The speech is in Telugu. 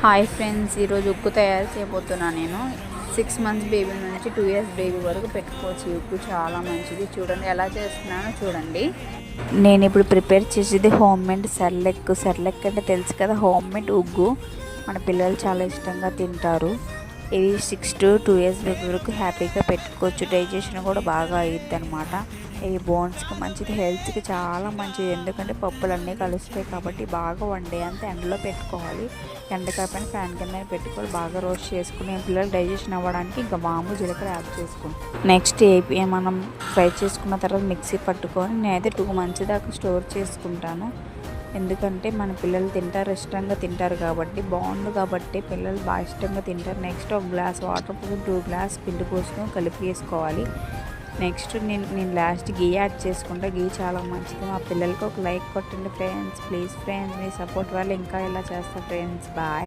హాయ్ ఫ్రెండ్స్, ఈరోజు ఉగ్గు తయారు చేయబోతున్నా. నేను 6 మంత్స్ బేబీ నుంచి 2 ఇయర్స్ బేబీ వరకు పెట్టుకోవచ్చు. ఈ ఉగ్గు చాలా మంచిది. చూడండి ఎలా చేస్తున్నానో చూడండి. నేను ఇప్పుడు ప్రిపేర్ చేసేది హోమ్ మేడ్ సెర్లెక్ అంటే తెలుసు కదా, హోమ్ మేడ్ ఉగ్గు. మన పిల్లలు చాలా ఇష్టంగా తింటారు. ఇవి 6 to 2 ఇయర్స్ బేబీ వరకు హ్యాపీగా పెట్టుకోవచ్చు. డైజెషన్ కూడా బాగా అయ్యిద్ది అనమాట. ఇవి బోన్స్కి మంచిది, హెల్త్కి చాలా మంచిది. ఎందుకంటే పప్పులు అన్నీ కలుస్తాయి కాబట్టి బాగా వండే అంత ఎండలో పెట్టుకోవాలి. ఎండకాయపైన ఫ్యాన్ కింద పెట్టుకోవాలి. బాగా రోస్ట్ చేసుకుని పిల్లలు డైజెషన్ అవ్వడానికి ఇంకా వాము జీలకర్ర యాడ్ చేసుకుంటాం. నెక్స్ట్ మనం ఫ్రై చేసుకున్న తర్వాత మిక్సీ పట్టుకొని నేనైతే 2 మంత్స్ దాకా స్టోర్ చేసుకుంటాను. ఎందుకంటే మన పిల్లలు ఇష్టంగా తింటారు కాబట్టి, బాగుండు కాబట్టి పిల్లలు బాగా ఇష్టంగా తింటారు. నెక్స్ట్ ఒక గ్లాస్ వాటర్ పోసుకొని 2 గ్లాస్ పిండి పోసుకొని కలిపి వేసుకోవాలి. నెక్స్ట్ నేను లాస్ట్ గీ యాడ్ చేసుకుంటా. గీ చాలా మంచిది. మా పిల్లలకి ఒక లైక్ కొట్టండి friends, please friends. Me support వల్ల ఇంకా ఇలా చేస్తా ఫ్రెండ్స్. బాయ్.